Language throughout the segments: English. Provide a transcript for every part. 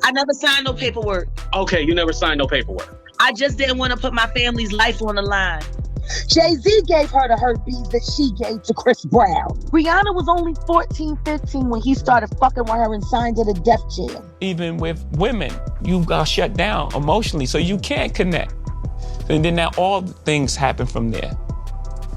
I never signed no paperwork. Okay, you never signed no paperwork. I just didn't want to put my family's life on the line. Jay-Z gave her the herpes that she gave to Chris Brown. Rihanna was only 14, 15 when he started fucking with her and signed her to Def Jam. Even with women, you got shut down emotionally, so you can't connect. And then now all things happen from there.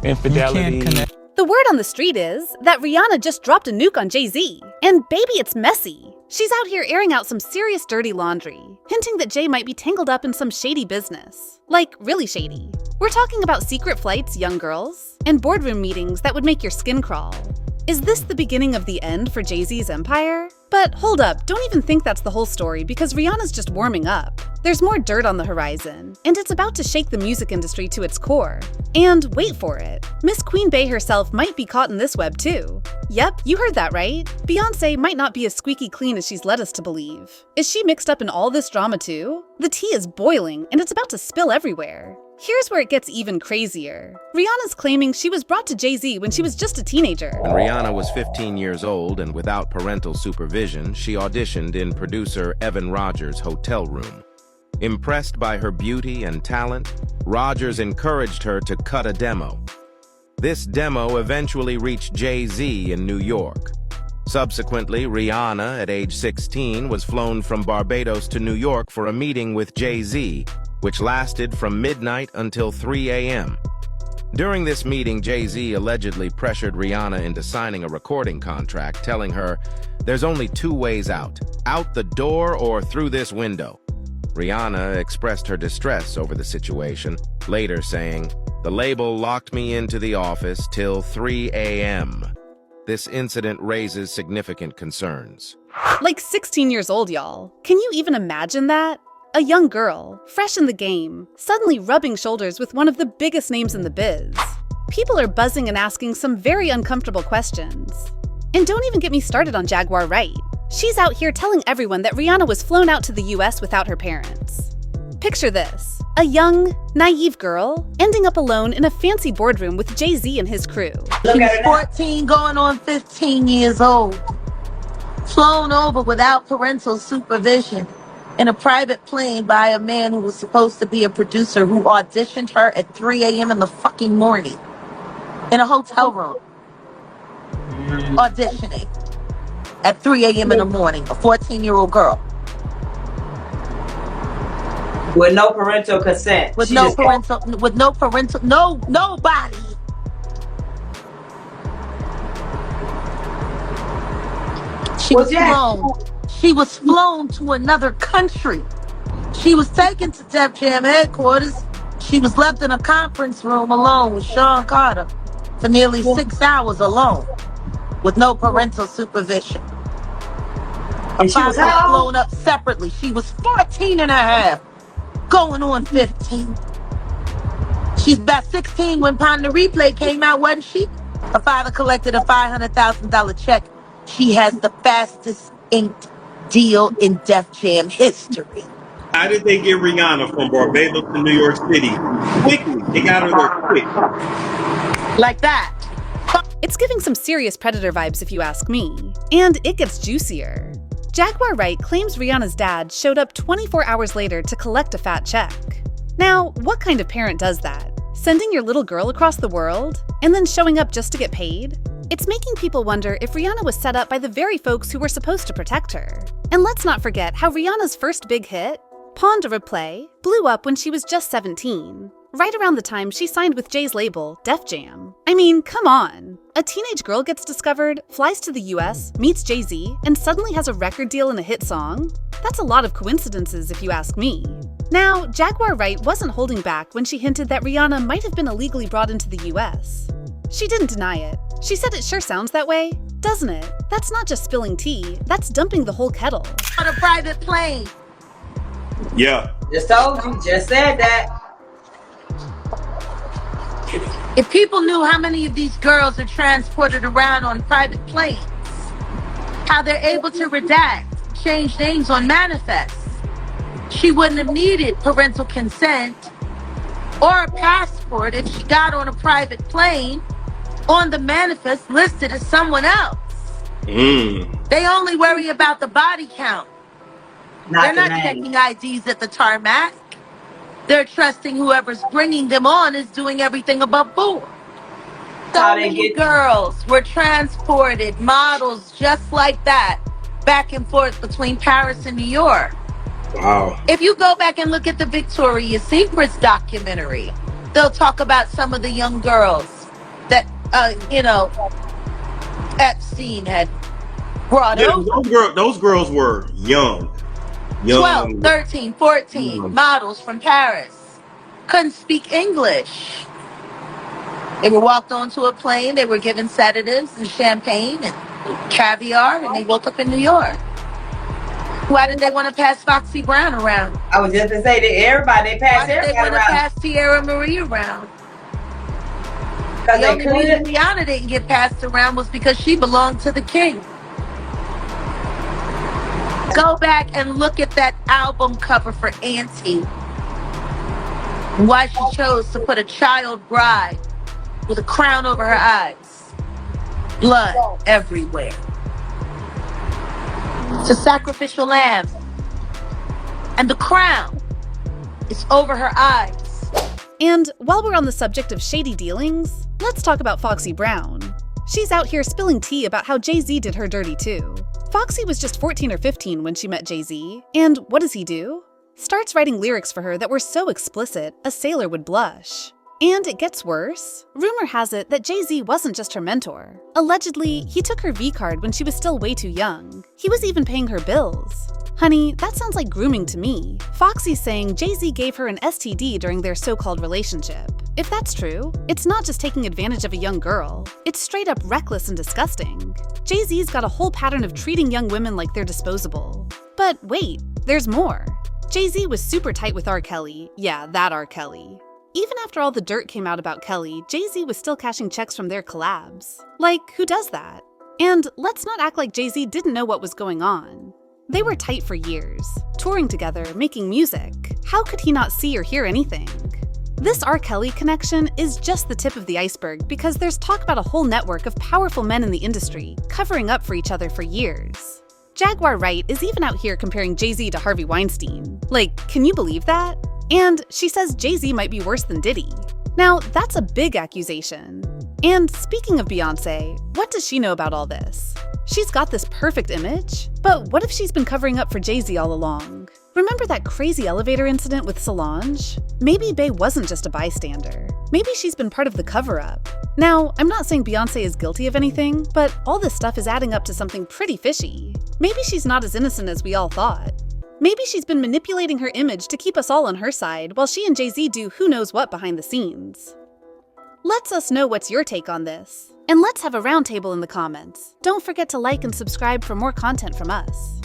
Infidelity. You can't connect. The word on the street is that Rihanna just dropped a nuke on Jay-Z. And baby, it's messy. She's out here airing out some serious dirty laundry, hinting that Jay might be tangled up in some shady business. Like, really shady. We're talking about secret flights, young girls, and boardroom meetings that would make your skin crawl. Is this the beginning of the end for Jay-Z's empire? But hold up, don't even think that's the whole story because Rihanna's just warming up. There's more dirt on the horizon, and it's about to shake the music industry to its core. And wait for it, Miss Queen Bey herself might be caught in this web too. Yep, you heard that right. Beyoncé might not be as squeaky clean as she's led us to believe. Is she mixed up in all this drama too? The tea is boiling, and it's about to spill everywhere. Here's where it gets even crazier. Rihanna's claiming she was brought to Jay-Z when she was just a teenager. When Rihanna was 15 years old and without parental supervision, she auditioned in producer Evan Rogers' hotel room. Impressed by her beauty and talent, Rogers encouraged her to cut a demo. This demo eventually reached Jay-Z in New York. Subsequently, Rihanna, at age 16, was flown from Barbados to New York for a meeting with Jay-Z, which lasted from midnight until 3 a.m. During this meeting, Jay-Z allegedly pressured Rihanna into signing a recording contract, telling her, "There's only two ways out the door or through this window." Rihanna expressed her distress over the situation, later saying, "The label locked me into the office till 3 a.m. This incident raises significant concerns. Like 16 years old, y'all. Can you even imagine that? A young girl, fresh in the game, suddenly rubbing shoulders with one of the biggest names in the biz. People are buzzing and asking some very uncomfortable questions. And don't even get me started on Jaguar Wright. She's out here telling everyone that Rihanna was flown out to the US without her parents. Picture this, a young, naive girl ending up alone in a fancy boardroom with Jay-Z and his crew. She was 14 going on 15 years old, flown over without parental supervision in a private plane by a man who was supposed to be a producer who auditioned her at 3 a.m. in the fucking morning in a hotel room. Auditioning at 3 a.m. in the morning, a 14-year-old girl. With no parental consent. With no parental, nobody. She was flown to another country. She was taken to Def Jam headquarters. She was left in a conference room alone with Sean Carter for nearly 6 hours alone with no parental supervision. Her father was flown up separately. She was 14 and a half, going on 15. She's about 16 when Pon the Replay came out, wasn't she? Her father collected a $500,000 check. She has the fastest inked deal in Def Jam history. How did they get Rihanna from Barbados to New York City? Quickly. They got her there quick. Like that. It's giving some serious Predator vibes if you ask me. And it gets juicier. Jaguar Wright claims Rihanna's dad showed up 24 hours later to collect a fat check. Now, what kind of parent does that? Sending your little girl across the world and then showing up just to get paid? It's making people wonder if Rihanna was set up by the very folks who were supposed to protect her. And let's not forget how Rihanna's first big hit, Pon de Replay, blew up when she was just 17, right around the time she signed with Jay's label, Def Jam. I mean, come on. A teenage girl gets discovered, flies to the US, meets Jay-Z, and suddenly has a record deal and a hit song? That's a lot of coincidences if you ask me. Now, Jaguar Wright wasn't holding back when she hinted that Rihanna might have been illegally brought into the US. She didn't deny it. She said it sure sounds that way, doesn't it? That's not just spilling tea, that's dumping the whole kettle. On a private plane. Yeah. Just told you, just said that. If people knew how many of these girls are transported around on private planes, how they're able to redact, change names on manifests, she wouldn't have needed parental consent or a passport if she got on a private plane on the manifest listed as someone else. They only worry about the body count. They're Not the not name. checking IDs at the tarmac. They're trusting whoever's bringing them on is doing everything above board. How So they many get girls were transported, models just like that, back and forth between Paris and New York. Wow. If you go back and look at the Victoria's Secrets documentary, they'll talk about some of the young girls that, Epstein had brought Yeah, over. those girls were young. 12, Young. 13, 14 young. models from Paris. Couldn't speak English. They were walked onto a plane, they were given sedatives and champagne and caviar, and they woke up in New York. Why did they want to pass Foxy Brown around? I was just to say that everybody, they Why pass did they everybody want to around pass Tierra Marie around? because The they only reason could. Rihanna didn't get passed around was because she belonged to the king. Go back and look at that album cover for Auntie. Why she chose to put a child bride with a crown over her eyes. Blood everywhere. It's a sacrificial lamb. And the crown is over her eyes. And while we're on the subject of shady dealings, let's talk about Foxy Brown. She's out here spilling tea about how Jay-Z did her dirty too. Foxy was just 14 or 15 when she met Jay-Z, and what does he do? Starts writing lyrics for her that were so explicit, a sailor would blush. And it gets worse. Rumor has it that Jay-Z wasn't just her mentor. Allegedly, he took her V-card when she was still way too young. He was even paying her bills. Honey, that sounds like grooming to me. Foxy's saying Jay-Z gave her an STD during their so-called relationship. If that's true, it's not just taking advantage of a young girl. It's straight up reckless and disgusting. Jay-Z's got a whole pattern of treating young women like they're disposable. But wait, there's more. Jay-Z was super tight with R. Kelly. Yeah, that R. Kelly. Even after all the dirt came out about Kelly, Jay-Z was still cashing checks from their collabs. Like, who does that? And let's not act like Jay-Z didn't know what was going on. They were tight for years, touring together, making music. How could he not see or hear anything? This R. Kelly connection is just the tip of the iceberg because there's talk about a whole network of powerful men in the industry covering up for each other for years. Jaguar Wright is even out here comparing Jay-Z to Harvey Weinstein. Like, can you believe that? And she says Jay-Z might be worse than Diddy. Now, that's a big accusation. And speaking of Beyonce, what does she know about all this? She's got this perfect image, but what if she's been covering up for Jay-Z all along? Remember that crazy elevator incident with Solange? Maybe Bey wasn't just a bystander. Maybe she's been part of the cover-up. Now, I'm not saying Beyonce is guilty of anything, but all this stuff is adding up to something pretty fishy. Maybe she's not as innocent as we all thought. Maybe she's been manipulating her image to keep us all on her side while she and Jay-Z do who knows what behind the scenes. Let us know what's your take on this. And let's have a roundtable in the comments. Don't forget to like and subscribe for more content from us.